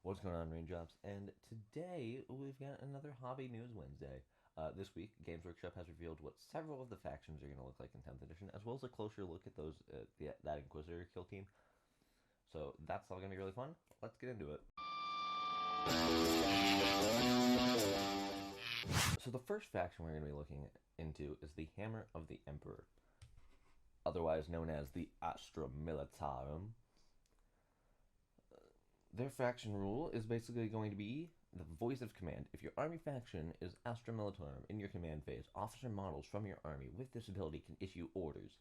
What's going on, Raindrops? And today we've got another Hobby News Wednesday. This week, Games Workshop has revealed what several of the factions are going to look like in 10th edition, as well as a closer look at that Inquisitor kill team. So that's all going to be really fun. Let's get into it. So the first faction we're going to be looking into is the Hammer of the Emperor, otherwise known as the Astra Militarum. Their faction rule is basically going to be the voice of command. If your army faction is Astra Militarum in your command phase, officer models from your army with this ability can issue orders.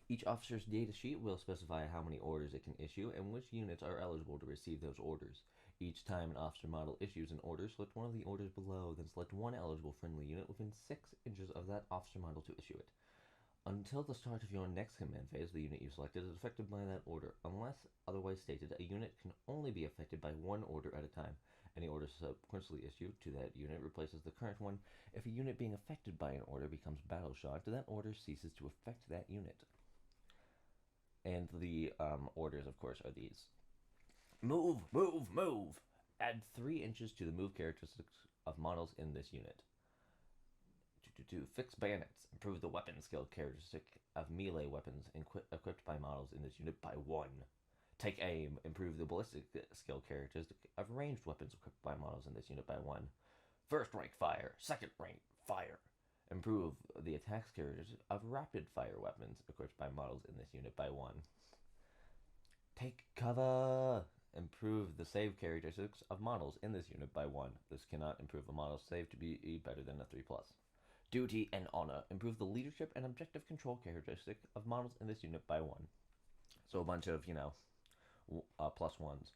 Each officer's data sheet will specify how many orders it can issue and which units are eligible to receive those orders. Each time an officer model issues an order, select one of the orders below, then select one eligible friendly unit within 6 inches of that officer model to issue it. Until the start of your next command phase, the unit you selected is affected by that order. Unless otherwise stated, a unit can only be affected by one order at a time. Any order subsequently issued to that unit replaces the current one. If a unit being affected by an order becomes battle shocked, that order ceases to affect that unit. And the orders, of course, are these. Move, move, move! Add 3 inches to the move characteristics of models in this unit. Fix bayonets. Improve the weapon skill characteristic of melee weapons equipped by models in this unit by 1. Take aim. Improve the ballistic skill characteristic of ranged weapons equipped by models in this unit by 1. First rank fire. Second rank fire. Improve the attack characteristics of rapid fire weapons equipped by models in this unit by 1. Take cover. Improve the save characteristics of models in this unit by 1. This cannot improve a model's save to be better than a 3+. Duty and honor. Improve the leadership and objective control characteristic of models in this unit by 1. So a bunch of, plus ones.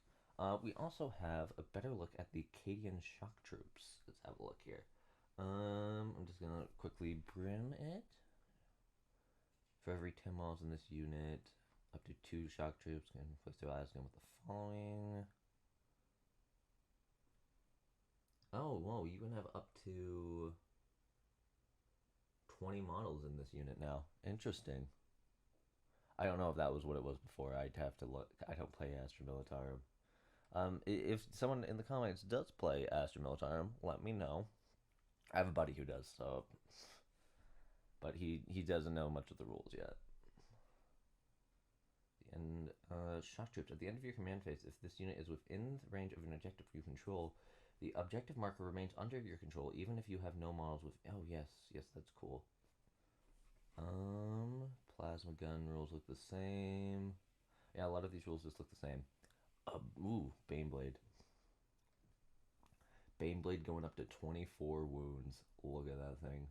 We also have a better look at the Cadian shock troops. Let's have a look here. I'm just going to quickly brim it. For every 10 models in this unit, up to 2 shock troops can inflict their lives with the following. Oh, whoa, you can have up to 20 models in this unit now. Interesting. I don't know if that was what it was before. I'd have to look. I don't play Astra Militarum. If someone in the comments does play Astra Militarum, let me know. I have a buddy who does, so, but he doesn't know much of the rules yet. And shock troops. At the end of your command phase, if this unit is within the range of an objective you control, the objective marker remains under your control, even if you have no models with. Oh yes, that's cool. Plasma gun rules look the same. Yeah, a lot of these rules just look the same. Baneblade. Baneblade going up to 24 wounds. Look at that thing.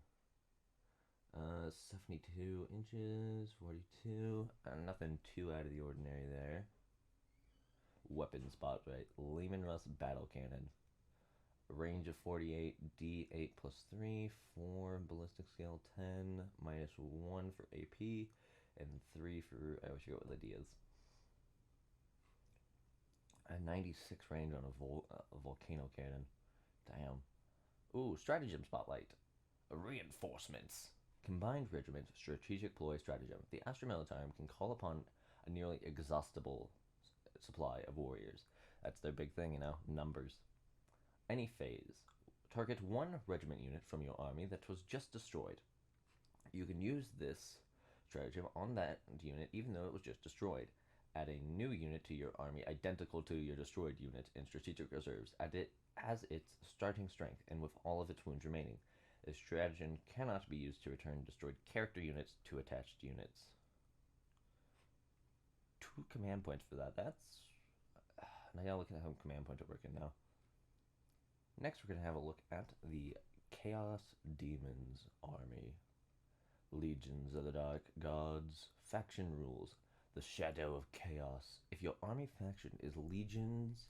72 inches, 42. Nothing too out of the ordinary there. Weapon spot, right? Lehman Russ Battle Cannon. Range of 48, D8 plus 3, 4 ballistic scale, 10, minus 1 for AP, and 3 for, I wish I forgot what the D is. A 96 range on a volcano cannon. Damn. Ooh, stratagem spotlight. Reinforcements. Combined regiment, strategic ploy stratagem. The Astra Militarum can call upon a nearly exhaustible supply of warriors. That's their big thing, numbers. Any phase. Target 1 regiment unit from your army that was just destroyed. You can use this stratagem on that unit even though it was just destroyed. Add a new unit to your army identical to your destroyed unit in strategic reserves. Add it as its starting strength and with all of its wounds remaining. This stratagem cannot be used to return destroyed character units to attached units. 2 command points for that. That's... Now I gotta look at how command points are working now. Next, we're going to have a look at the Chaos Demons Army. Legions of the Dark Gods. Faction rules. The Shadow of Chaos. If your army faction is Legions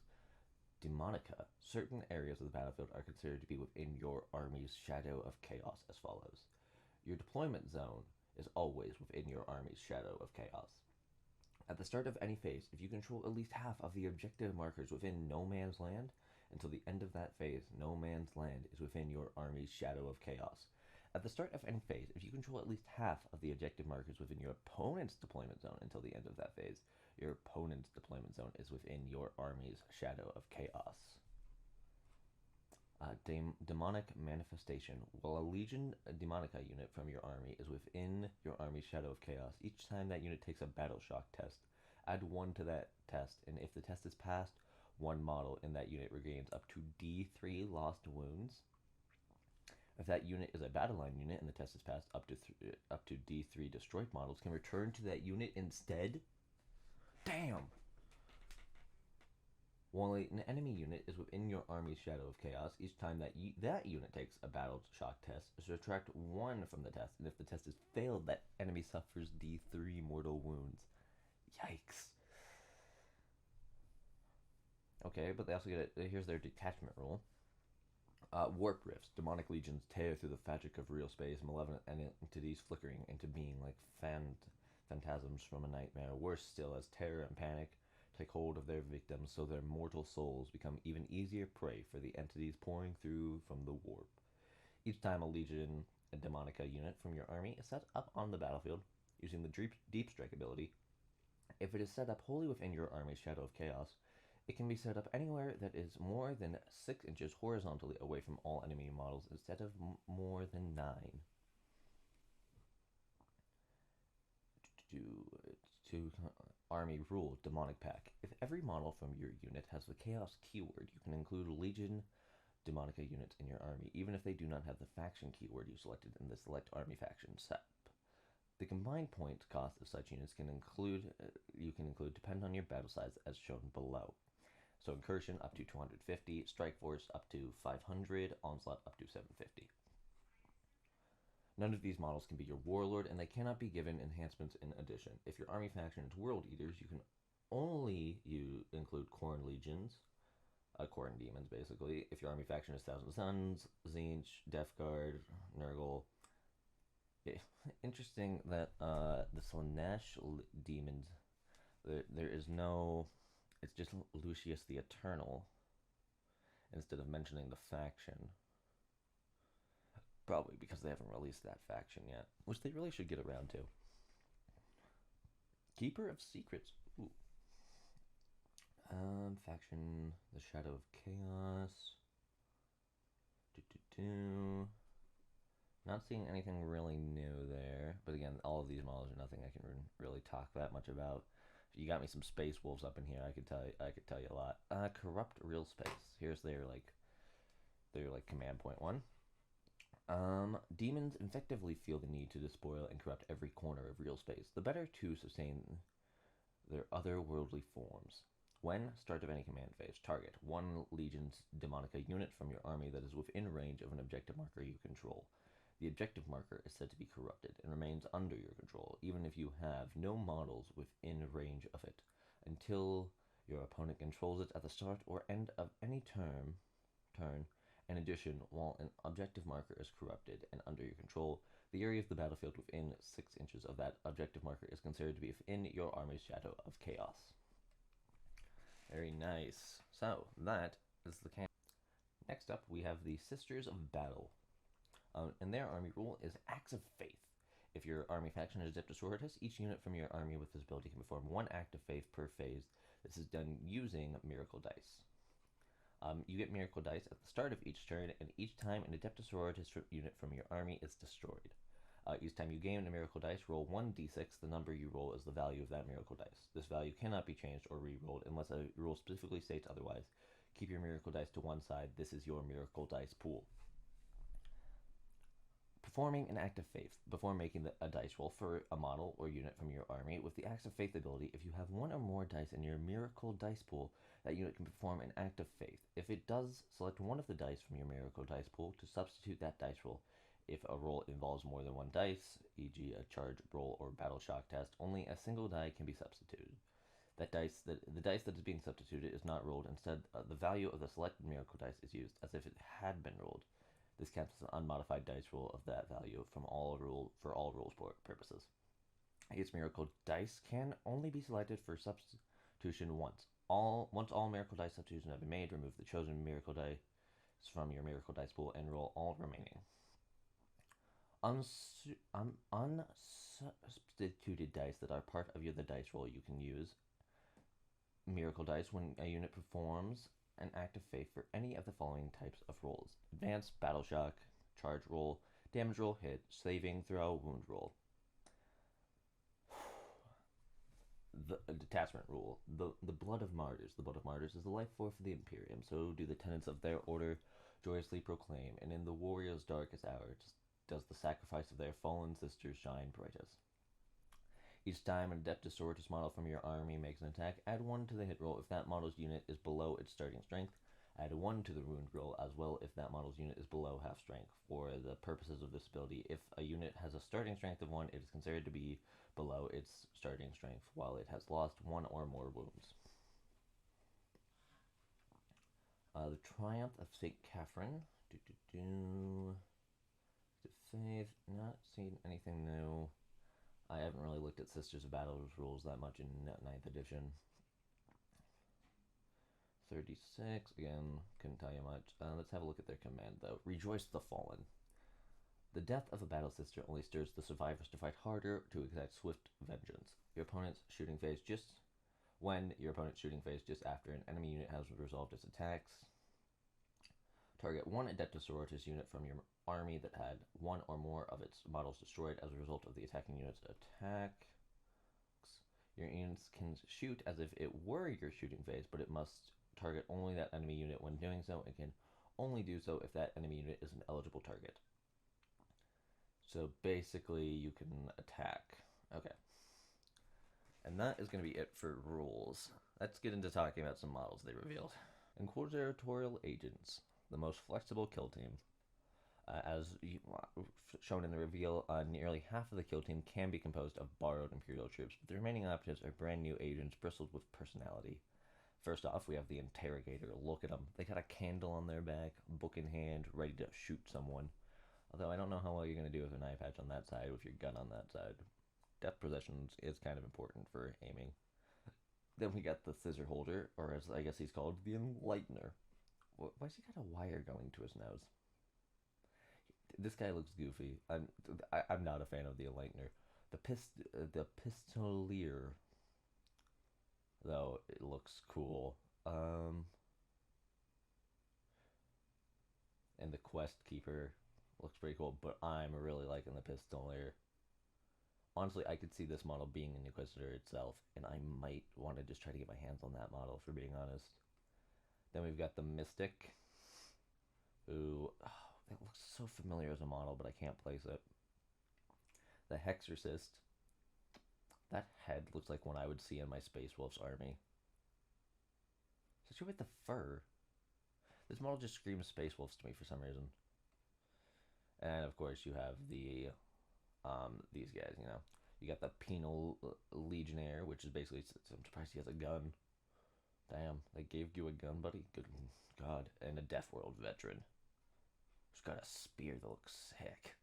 Demonica, certain areas of the battlefield are considered to be within your army's Shadow of Chaos as follows. Your deployment zone is always within your army's Shadow of Chaos. At the start of any phase, if you control at least half of the objective markers within No Man's Land, until the end of that phase, No Man's Land is within your army's Shadow of Chaos. At the start of any phase, if you control at least half of the objective markers within your opponent's deployment zone until the end of that phase, your opponent's deployment zone is within your army's shadow of chaos. Demonic manifestation. While a Legion Demonica unit from your army is within your army's shadow of chaos, each time that unit takes a battle shock test, add 1 to that test, and if the test is passed, one model in that unit regains up to D3 lost wounds. If that unit is a battle line unit and the test is passed, up to D3 destroyed models can return to that unit instead. Damn! While an enemy unit is within your army's shadow of chaos, each time that that unit takes a battle shock test, subtract 1 from the test, and if the test is failed, that enemy suffers D3 mortal wounds. Yikes. Okay, but they also get here's their detachment rule. Warp rifts. Demonic legions tear through the fabric of real space, malevolent entities flickering into being like phantasms from a nightmare. Worse still, as terror and panic take hold of their victims, so their mortal souls become even easier prey for the entities pouring through from the warp. Each time a Legion Demonica unit from your army is set up on the battlefield using the deep strike ability, if it is set up wholly within your army's shadow of chaos, it can be set up anywhere that is more than 6 inches horizontally away from all enemy models instead of more than 9. Army rule, Demonic Pack. If every model from your unit has the Chaos keyword, you can include Legion Demonica units in your army, even if they do not have the faction keyword you selected in the Select Army Faction SEP. The combined point cost of such units can include depend on your battle size as shown below. So Incursion up to 250, Strike Force up to 500, Onslaught up to 750. None of these models can be your warlord, and they cannot be given enhancements in addition. If your army faction is World Eaters, you can only include Khorne Legions, Khorne Demons basically. If your army faction is Thousand Suns, Tzeentch, Death Guard, Nurgle. Interesting that the Slaanesh Demons, there is no, it's just Lucius the Eternal instead of mentioning the faction. Probably because they haven't released that faction yet, which they really should get around to. Keeper of Secrets. Ooh. Faction, the Shadow of Chaos. Not seeing anything really new there, but again, all of these models are nothing I can really talk that much about. You got me some Space Wolves up in here. I could tell you a lot. Corrupt Real Space. Here's their command point 1. Demons effectively feel the need to despoil and corrupt every corner of real space, the better to sustain their otherworldly forms. When start of any command phase, target 1 Legion's Demonica unit from your army that is within range of an objective marker you control. The objective marker is said to be corrupted and remains under your control, even if you have no models within range of it, until your opponent controls it at the start or end of any turn. In addition, while an objective marker is corrupted and under your control, the area of the battlefield within 6 inches of that objective marker is considered to be within your army's shadow of chaos. Very nice. So, that is the campaign. Next up, we have the Sisters of Battle. And their army rule is Acts of Faith. If your army faction is Adeptus Sororitas, each unit from your army with this ability can perform 1 act of faith per phase. This is done using Miracle Dice. You get Miracle Dice at the start of each turn, and each time an Adeptus Sororitas unit from your army is destroyed. Each time you gain a Miracle Dice, roll 1d6. The number you roll is the value of that Miracle Dice. This value cannot be changed or re-rolled unless a rule specifically states otherwise. Keep your Miracle Dice to one side. This is your Miracle Dice pool. Performing an act of faith. Before making a dice roll for a model or unit from your army, with the Acts of Faith ability, if you have 1 or more dice in your Miracle Dice pool, that unit can perform an act of faith. If it does, select 1 of the dice from your Miracle Dice pool to substitute that dice roll. If a roll involves more than 1 dice, e.g. a charge roll or battle shock test, only a single die can be substituted. The dice that is being substituted is not rolled. Instead, the value of the selected Miracle Dice is used as if it had been rolled. This counts as an unmodified dice roll of that value for all rules purposes. Its Miracle Dice can only be selected for substitution once. Once all Miracle Dice substitutions have been made, remove the chosen Miracle Dice from your Miracle Dice pool and roll all remaining. Unsubstituted dice that are part of the dice roll you can use Miracle dice when a unit performs an act of faith for any of the following types of rolls: advanced, battle shock, charge roll, damage roll, hit, saving throw, wound roll. The detachment rule. The blood of martyrs. The blood of martyrs is the life force of the Imperium. So do the tenets of their order joyously proclaim, and in the warrior's darkest hour does the sacrifice of their fallen sisters shine brightest. Each time an Adeptus Sororitas model from your army makes an attack, add 1 to the hit roll if that model's unit is below its starting strength. Add 1 to the wound roll as well if that model's unit is below half strength. For the purposes of this ability, if a unit has a starting strength of 1, it is considered to be below its starting strength, while it has lost 1 or more wounds. The Triumph of St. Catherine. Faith. Not seen anything new. I haven't really looked at Sisters of Battle rules that much in 9th edition. 36, again, couldn't tell you much. Let's have a look at their command, though. Rejoice the Fallen. The death of a battle sister only stirs the survivors to fight harder to exact swift vengeance. When your opponent's shooting phase just after an enemy unit has resolved its attacks. Target 1 Adeptus Sororitas unit from your army that had 1 or more of its models destroyed as a result of the attacking unit's attack. Your units can shoot as if it were your shooting phase, but it must target only that enemy unit when doing so, and can only do so if that enemy unit is an eligible target. So basically, you can attack. Okay. And that is going to be it for rules. Let's get into talking about some models they revealed. Inquisitorial Agents, the most flexible kill team. As shown in the reveal, nearly half of the kill team can be composed of borrowed Imperial troops, but the remaining operatives are brand new agents bristled with personality. First off, we have the Interrogator. Look at them. They got a candle on their back, book in hand, ready to shoot someone. Although I don't know how well you're going to do with an eye patch on that side with your gun on that side. Depth perception is kind of important for aiming. Then we got the Scissor Holder, or as I guess he's called, the Enlightener. Why's he got a wire going to his nose? This guy looks goofy. I'm not a fan of the Enlightener. The Pistolier, though, it looks cool. And the Quest Keeper looks pretty cool, but I'm really liking the Pistolier. Honestly, I could see this model being an Inquisitor itself, and I might want to just try to get my hands on that model, for being honest. Then we've got the Mystic, who, it looks so familiar as a model, but I can't place it. The Hexorcist, that head looks like one I would see in my Space Wolf's army. Especially with the fur. This model just screams Space Wolves to me for some reason. And of course you have the these guys, you know. You got the Penal Legionnaire, which is basically, I'm surprised he has a gun. Damn, they gave you a gun, buddy? Good God. And a Death World veteran. Who's got a spear that looks sick.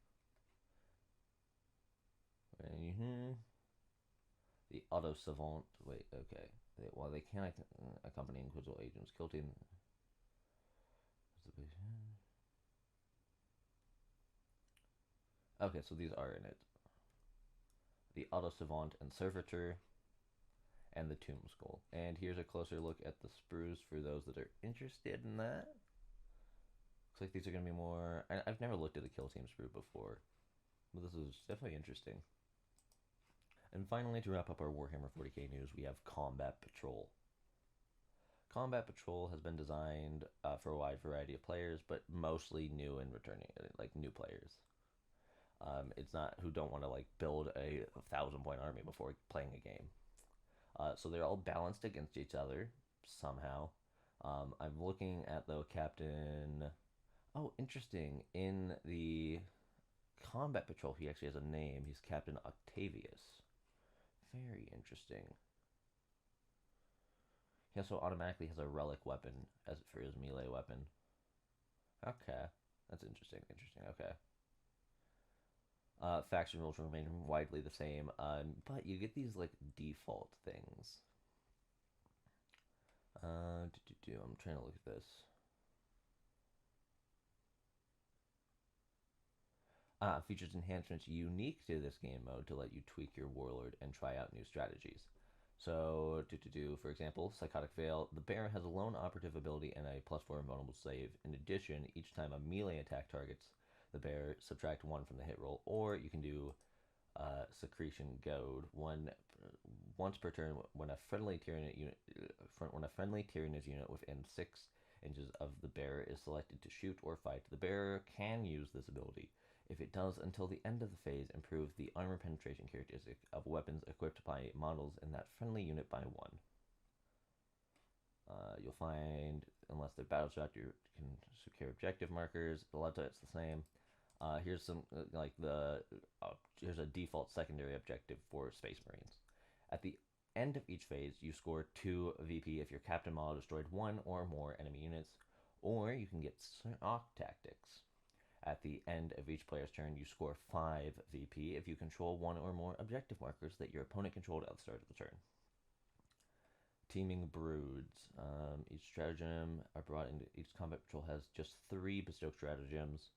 The Auto Savant. Wait, okay. Well, they can't accompany Inquisitorial agents. Kill team. Okay, so these are in it. The Auto Savant and Servitor, and the Tomb Skull. And here's a closer look at the sprues for those that are interested in that. Looks like these are going to be more... I've never looked at a kill team sprue before, but this is definitely interesting. And finally, to wrap up our Warhammer 40k news, we have Combat Patrol. Combat Patrol has been designed for a wide variety of players, but mostly new and returning, like new players. It's not who don't want to like build a 1,000-point army before playing a game. So they're all balanced against each other somehow. I'm looking at the Captain. Oh, interesting. In the Combat Patrol, he actually has a name. He's Captain Octavius. Very interesting. He also automatically has a relic weapon as for his melee weapon. Okay, that's interesting. Okay. Faction rules remain widely the same, but you get these like default things. I'm trying to look at this. Features enhancements unique to this game mode to let you tweak your warlord and try out new strategies. So, for example, Psychotic Veil. The bear has a lone operative ability and a +4 invulnerable save. In addition, each time a melee attack targets the bear, subtract 1 from the hit roll. Or you can do Secretion Goad. Once per turn, when a friendly Tyrannid unit within 6 inches of the bear is selected to shoot or fight, the bear can use this ability. If it does, until the end of the phase, improve the armor penetration characteristic of weapons equipped by models in that friendly unit by 1. You'll find, unless they're battle shot, you can secure objective markers. A lot of it's the same. Here's some here's a default secondary objective for Space Marines. At the end of each phase, you score 2 VP if your captain model destroyed 1 or more enemy units, or you can get Shock Tactics. At the end of each player's turn, you score 5 VP if you control 1 or more objective markers that your opponent controlled at the start of the turn. Teaming Broods. Each stratagem are brought into each combat patrol has just 3 bestowed stratagems.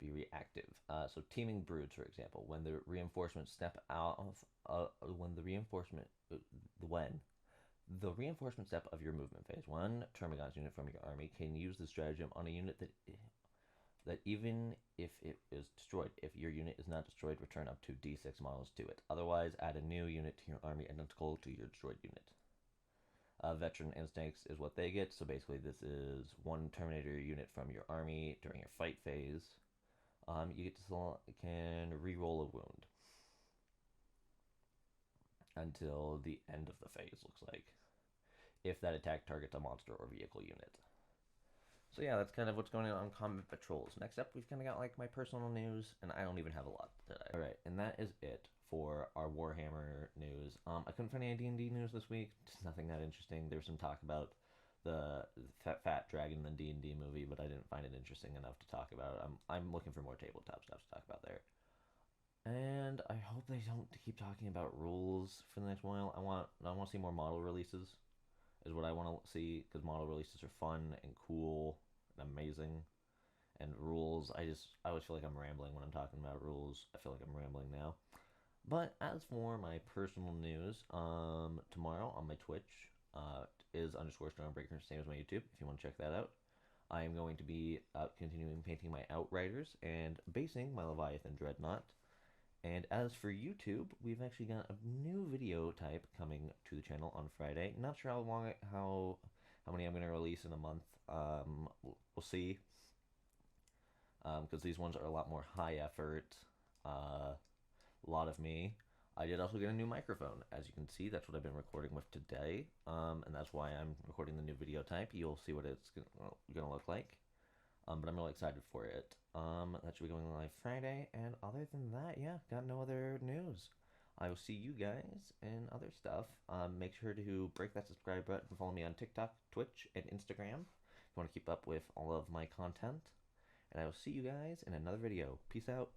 Be reactive. So Teaming Broods, for example, when the reinforcements step out of the reinforcement step of your movement phase, 1 Termagant's unit from your army can use the stratagem on a unit that even if it is destroyed, if your unit is not destroyed, return up to D6 models to it. Otherwise, add a new unit to your army identical to your destroyed unit. Veteran Instincts is what they get. So basically, this is 1 Terminator unit from your army during your fight phase. You can re-roll a wound until the end of the phase, looks like, if that attack targets a monster or vehicle unit. So yeah, that's kind of what's going on Combat Patrols. Next up, we've kind of got like my personal news, and I don't even have a lot today. Alright, and that is it for our Warhammer news. I couldn't find any D&D news this week, just nothing that interesting. There was some talk about the fat dragon in the D&D movie, but I didn't find it interesting enough to talk about. I'm looking for more tabletop stuff to talk about there. And I hope they don't keep talking about rules for the next while. I want to see more model releases, is what I want to see, because model releases are fun and cool and amazing. And rules, I always feel like I'm rambling when I'm talking about rules. I feel like I'm rambling now. But as for my personal news, tomorrow on my Twitch is _Stormbreaker, same as my YouTube, if you want to check that out. I am going to be continuing painting my Outriders and basing my Leviathan Dreadnought. And as for YouTube, we've actually got a new video type coming to the channel on Friday. Not sure how many I'm going to release in a month. We'll see. Because these ones are a lot more high effort. A lot of me. I did also get a new microphone. As you can see, that's what I've been recording with today. And that's why I'm recording the new video type. You'll see what it's going to look like. But I'm really excited for it. That should be going live Friday. And other than that, yeah, got no other news. I will see you guys in other stuff. Make sure to break that subscribe button and follow me on TikTok, Twitch, and Instagram if you want to keep up with all of my content. And I will see you guys in another video. Peace out.